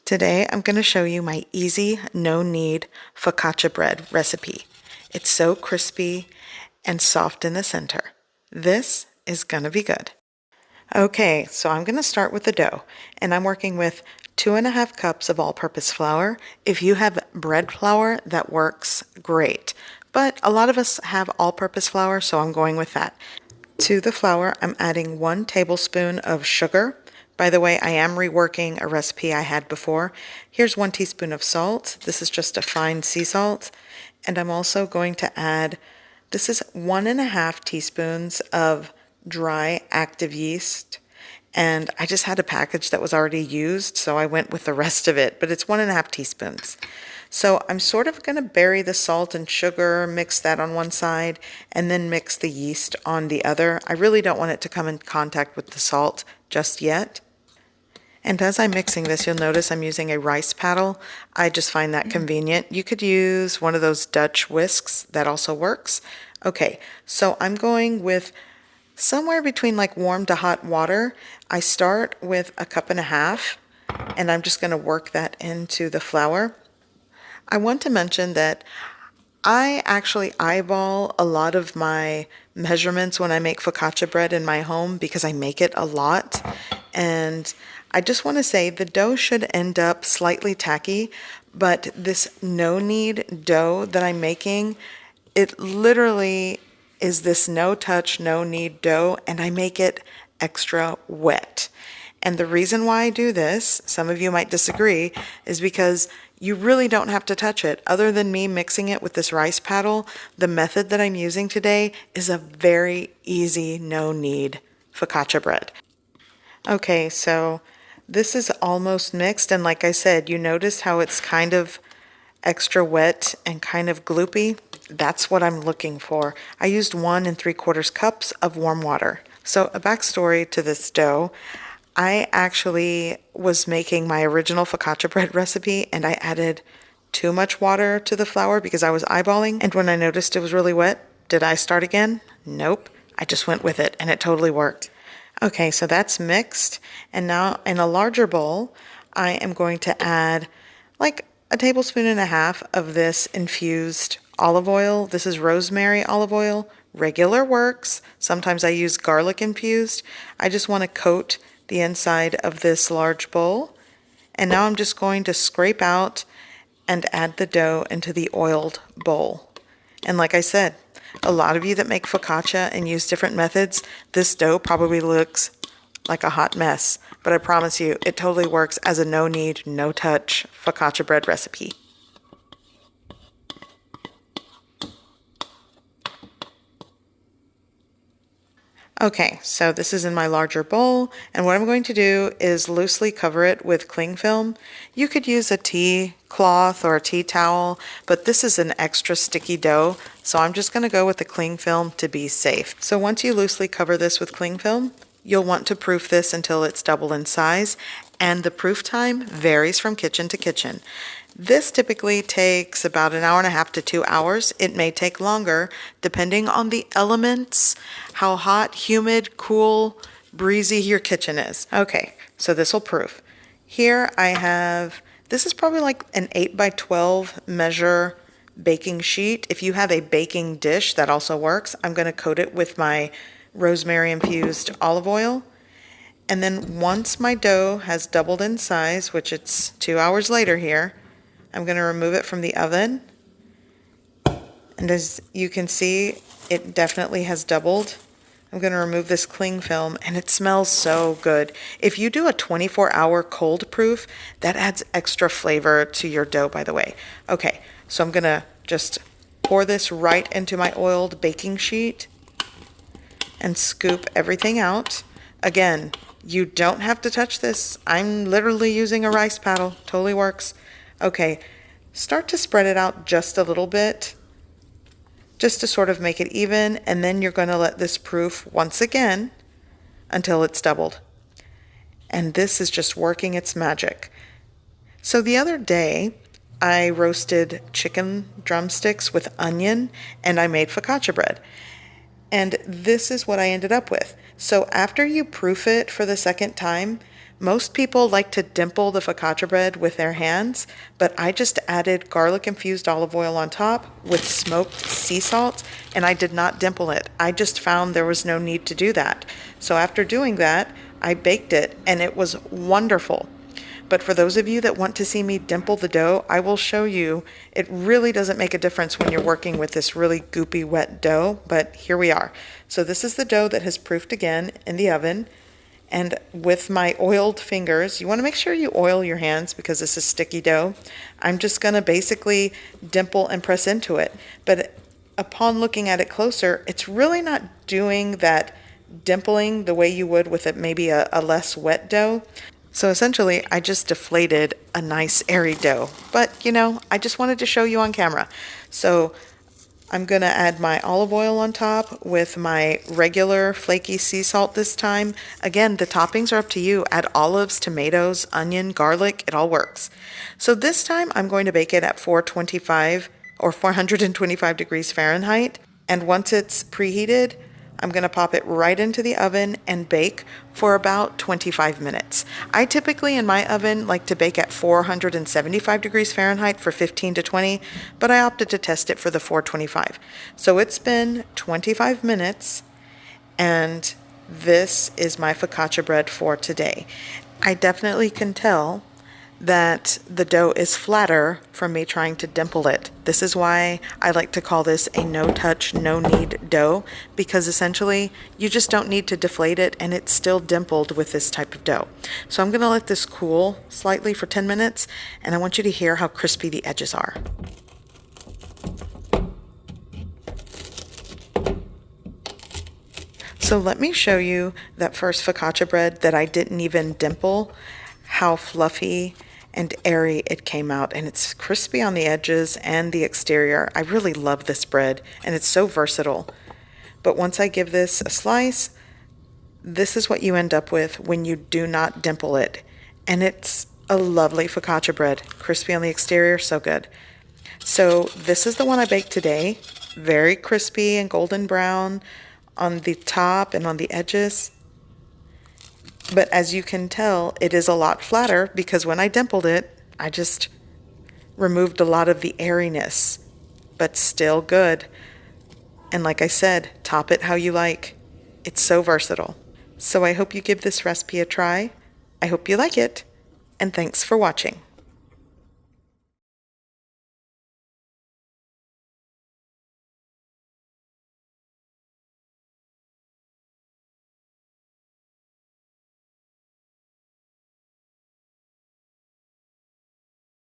Today I'm going to show you my easy, no-knead focaccia bread recipe. It's so crispy and soft in the center. This is going to be good. Okay, so I'm going to start with the dough, and I'm working with 2.5 cups of all-purpose flour. If you have bread flour, that works great, but a lot of us have all-purpose flour, so I'm going with that. To the flour, I'm adding 1 tablespoon of sugar. By the way, I am reworking a recipe I had before. Here's 1 teaspoon of salt. This is just a fine sea salt. And I'm also going to add, this is 1.5 teaspoons of dry active yeast. And I just had a package that was already used, so I went with the rest of it, but it's 1.5 teaspoons. So I'm sort of going to bury the salt and sugar, mix that on one side, and then mix the yeast on the other. I really don't want it to come in contact with the salt just yet. And as I'm mixing this, you'll notice I'm using a rice paddle. I just find that convenient. You could use one of those Dutch whisks. That also works. Okay, so I'm going with somewhere between like warm to hot water. I start with 1.5 cups, and I'm just going to work that into the flour. I want to mention that I actually eyeball a lot of my measurements when I make focaccia bread in my home because I make it a lot. And I just want to say the dough should end up slightly tacky, but this no-knead dough that I'm making, it literally is this no-touch, no-knead dough, and I make it extra wet. And the reason why I do this, some of you might disagree, is because you really don't have to touch it. Other than me mixing it with this rice paddle, the method that I'm using today is a very easy no-knead focaccia bread. Okay, so this is almost mixed, and like I said, you notice how it's kind of extra wet and kind of gloopy? That's what I'm looking for. I used 1 3/4 cups of warm water. So a backstory to this dough. I actually was making my original focaccia bread recipe and I added too much water to the flour because I was eyeballing, and when I noticed it was really wet, did I start again? Nope. I just went with it and it totally worked. Okay, so that's mixed, and now in a larger bowl, I am going to add like 1.5 tablespoons of this infused olive oil. This is rosemary olive oil. Regular works. Sometimes I use garlic infused. I just want to coat the inside of this large bowl. And now I'm just going to scrape out and add the dough into the oiled bowl. And like I said, a lot of you that make focaccia and use different methods, this dough probably looks like a hot mess, but I promise you it totally works as a no-knead, no-touch focaccia bread recipe. Okay, so this is in my larger bowl, and what I'm going to do is loosely cover it with cling film. You could use a tea cloth or a tea towel, but this is an extra sticky dough, so I'm just going to go with the cling film to be safe. So once you loosely cover this with cling film, you'll want to proof this until it's double in size, and the proof time varies from kitchen to kitchen. This typically takes about 1.5 hours to 2 hours. It may take longer depending on the elements, how hot, humid, cool, breezy your kitchen is. Okay, so this will proof. Here I have, this is probably like an 8 by 12 measure baking sheet. If you have a baking dish, that also works. I'm going to coat it with my rosemary infused olive oil. And then once my dough has doubled in size, which it's 2 hours later here, I'm going to remove it from the oven. And as you can see, it definitely has doubled. I'm going to remove this cling film, and it smells so good. If you do a 24-hour cold proof, that adds extra flavor to your dough, by the way. Okay, so I'm going to just pour this right into my oiled baking sheet and scoop everything out. Again, you don't have to touch this. I'm literally using a rice paddle. Totally works. Okay, start to spread it out just a little bit, just to sort of make it even, and then you're going to let this proof once again until it's doubled. And this is just working its magic. So the other day, I roasted chicken drumsticks with onion, and I made focaccia bread. And this is what I ended up with. So after you proof it for the second time, Most people like to dimple the focaccia bread with their hands, but I just added garlic infused olive oil on top with smoked sea salt, and I did not dimple it. I just found there was no need to do that. So after doing that, I baked it and it was wonderful. But for those of you that want to see me dimple the dough, I will show you. It really doesn't make a difference when you're working with this really goopy wet dough, but here we are. So this is the dough that has proofed again in the oven. And with my oiled fingers, you want to make sure you oil your hands because this is sticky dough. I'm just going to basically dimple and press into it. But upon looking at it closer, it's really not doing that dimpling the way you would with it maybe a less wet dough. So essentially, I just deflated a nice airy dough. But, you know, I just wanted to show you on camera. So I'm going to add my olive oil on top with my regular flaky sea salt this time. Again, the toppings are up to you. Add olives, tomatoes, onion, garlic, it all works. So this time I'm going to bake it at 425 or 425 degrees Fahrenheit. And once it's preheated, I'm going to pop it right into the oven and bake for about 25 minutes. I typically in my oven like to bake at 475 degrees Fahrenheit for 15 to 20, but I opted to test it for the 425. So it's been 25 minutes and this is my focaccia bread for today. I definitely can tell that the dough is flatter from me trying to dimple it. This is why I like to call this a no-touch, no-knead dough, because essentially you just don't need to deflate it and it's still dimpled with this type of dough. So I'm going to let this cool slightly for 10 minutes and I want you to hear how crispy the edges are. So let me show you that first focaccia bread that I didn't even dimple, how fluffy and airy it came out, and it's crispy on the edges and the exterior. I really love this bread and it's so versatile. But once I give this a slice, this is what you end up with when you do not dimple it. And it's a lovely focaccia bread, crispy on the exterior, so good. So this is the one I baked today, very crispy and golden brown on the top and on the edges. But as you can tell, it is a lot flatter because when I dimpled it, I just removed a lot of the airiness, but still good. And like I said, top it how you like. It's so versatile. So I hope you give this recipe a try. I hope you like it, and thanks for watching.